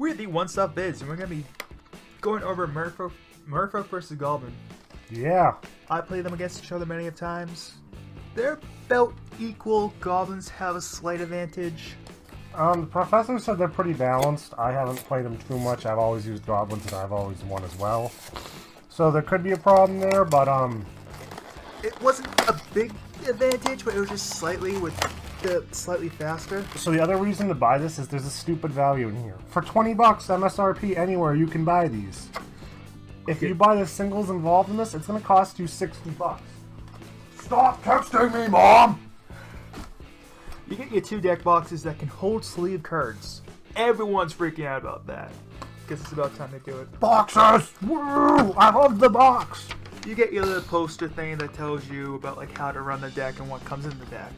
We're the one-stop bids, and we're gonna be going over merfolk versus goblin. Yeah. I played them against each other many of times. They're about equal. Goblins have a slight advantage. The professor said they're pretty balanced. I haven't played them too much. I've always used goblins, and I've always won as well. So there could be a problem there, but it wasn't a big advantage, but it was just slightly faster. So the other reason to buy this is there's a stupid value in here. For $20 MSRP anywhere, you can buy these. If you buy the singles involved in this, it's going to cost you $60. Stop texting me, Mom! You get your 2 deck boxes that can hold sleeve cards. Everyone's freaking out about that. Because it's about time to do it. Boxes! Woo! I love the box! You get your little poster thing that tells you about like how to run the deck and what comes in the deck.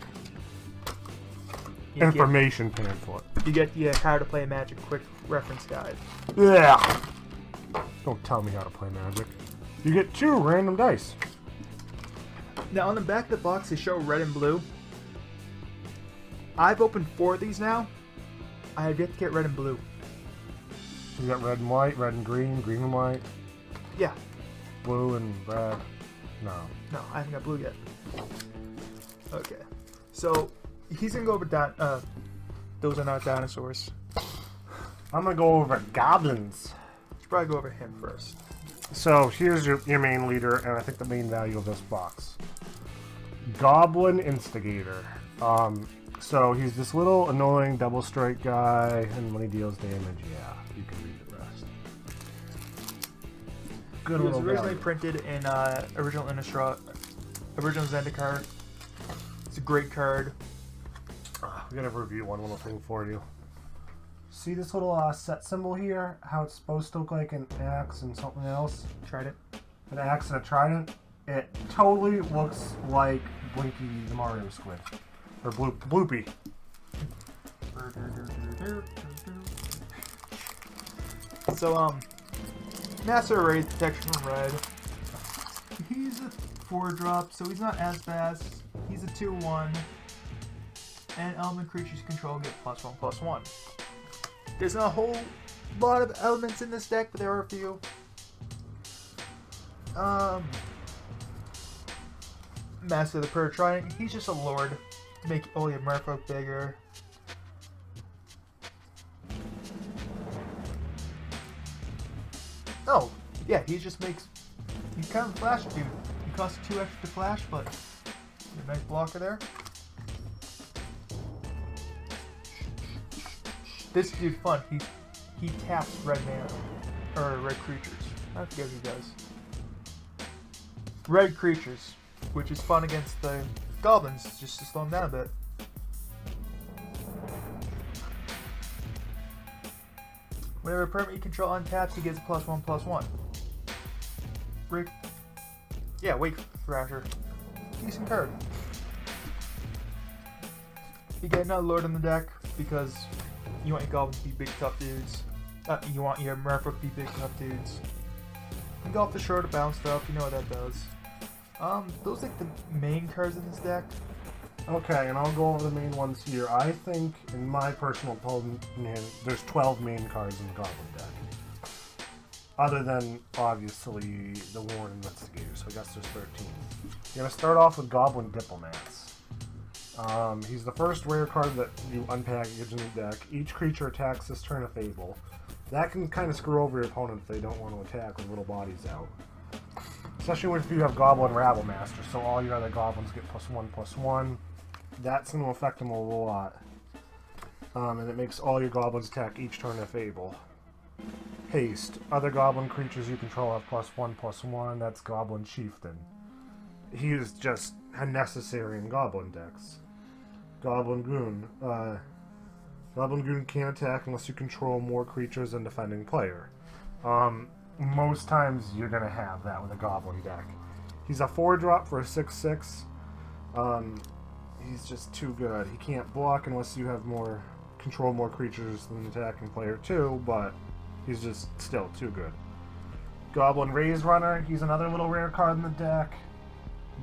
Information pamphlet. You get your how to play Magic quick reference guide. Yeah! Don't tell me how to play Magic. You get 2 random dice. Now on the back of the box they show red and blue. I've opened 4 of these now. I have yet to get red and blue. You got red and white, red and green, green and white. Yeah. Blue and red. No. No, I haven't got blue yet. Okay. So, he's gonna go over those are not dinosaurs. I'm gonna go over goblins. Should probably go over him first. So, here's your main leader, and I think the main value of this box. Goblin Instigator. So he's this little annoying double strike guy, and when he deals damage, yeah, you can read the rest. Good. It was originally printed in original Innistrad, original Zendikar. It's a great card. We gotta review one little thing for you. See this little set symbol here? How it's supposed to look like an axe and something else? Trident. An axe and a trident. It totally looks like Blinky the Mario Squid. Or Bloopy. So, Master Array Protection from Red. He's a 4-drop, so he's not as fast. He's a 2/1. And element creatures you control get +1/+1. There's not a whole lot of elements in this deck, but there are a few. Master of the Purge Trident. He's just a lord. Make all your merfolk bigger. Oh, yeah, he just makes... You kind of flash dude. He costs 2 extra to flash, but... A nice blocker there. This dude fun. He taps red mana. Or red creatures. I forget what he does. Red creatures. Which is fun against the goblins, just to slow them down a bit. Whenever permanent you control untaps, he gets a +1/+1. Wake Thrasher. Decent card. You get another Lord in the deck because you want your goblins to be big tough dudes. You want your merfolk to be big tough dudes. You go off the shore to bounce stuff, you know what that does. Those are like the main cards in this deck. Okay, and I'll go over the main ones here. I think, in my personal opinion, there's 12 main cards in the Goblin deck. Other than, obviously, the Warren Investigator, so I guess there's 13. You're going to start off with Goblin Diplomats. He's the first rare card that you unpackage in the deck. Each creature attacks this turn of Fable. That can kind of screw over your opponent if they don't want to attack with little bodies out. Especially if you have Goblin Rabblemaster, so all your other goblins get +1/+1. That's going to affect them a lot. And it makes all your goblins attack each turn of Fable. Haste. Other goblin creatures you control have +1/+1. That's Goblin Chieftain. He is just unnecessary in goblin decks. Goblin Goon. Goblin Goon can't attack unless you control more creatures than defending player. Most times you're going to have that with a goblin deck. He's a 4-drop for a 6/6. He's just too good. He can't block unless you have control more creatures than the attacking player too, but he's just still too good. Goblin Raise Runner. He's another little rare card in the deck.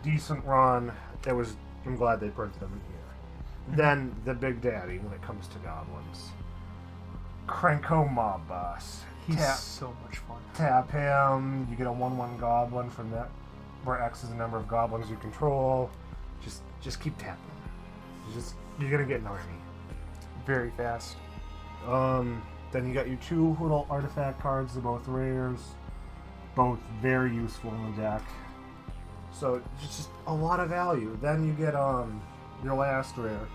Decent run. I'm glad they printed him in here. Then the Big Daddy when it comes to goblins. Cranko Mob Boss. He's so much fun. Tap him. You get a 1/1 goblin from that, where X is the number of goblins you control. Just keep tapping. You're gonna get an army. Very fast. Then you got your 2 little artifact cards. They're both rares. Both very useful in the deck. So it's just a lot of value. Then you get your last rare.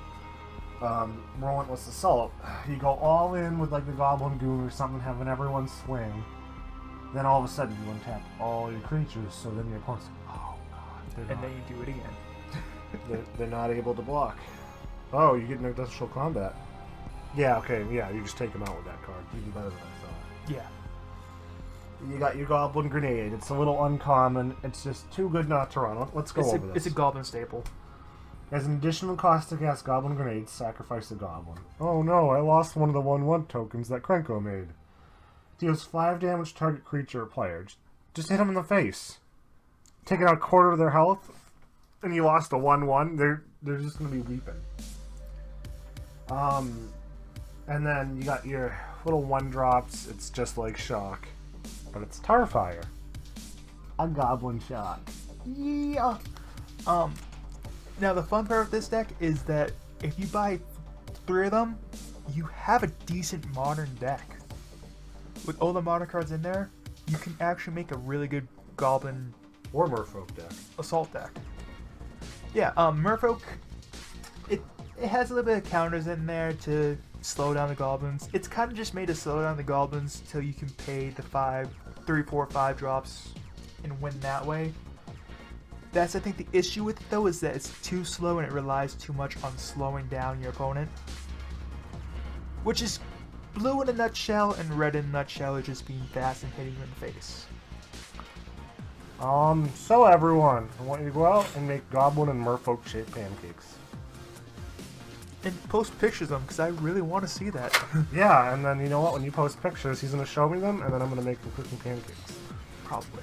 Relentless Assault. You go all in with like the Goblin Goon or something, having everyone swing. Then all of a sudden you untap all your creatures, so then your opponent's like, oh god. And then you do it again. they're not able to block. Oh, you get an industrial combat. Yeah, okay, yeah, you just take them out with that card. Even better than I thought. Yeah. You got your Goblin Grenade. It's a little uncommon. It's just too good not to run. Let's go over this. It's a Goblin staple. As an additional cost to cast Goblin Grenades, sacrifice the Goblin. Oh no, I lost one of the 1/1 tokens that Cranko made. Deals 5 damage to target creature or player. Just hit them in the face. Taking out a quarter of their health, and you lost a 1/1. They're just going to be weeping. And then you got your little 1-drops. It's just like Shock, but it's Tarfire. A Goblin Shock. Yeah. Now the fun part of this deck is that if you buy 3 of them, you have a decent modern deck. With all the modern cards in there, you can actually make a really good Goblin Or Merfolk deck. Assault deck. Yeah, Merfolk, it has a little bit of counters in there to slow down the Goblins. It's kind of just made to slow down the Goblins till you can pay the 3, 4, 5 drops and win that way. That's, I think, the issue with it, though, is that it's too slow and it relies too much on slowing down your opponent. Which is blue in a nutshell, and red in a nutshell are just being fast and hitting you in the face. So everyone, I want you to go out and make Goblin and Merfolk shaped pancakes. And post pictures of them, because I really want to see that. Yeah, and then you know what? When you post pictures, he's going to show me them, and then I'm going to make them cooking pancakes. Probably.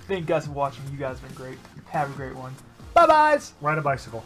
Thank you guys for watching. You guys have been great. Have a great one. Bye-byes! Ride a bicycle.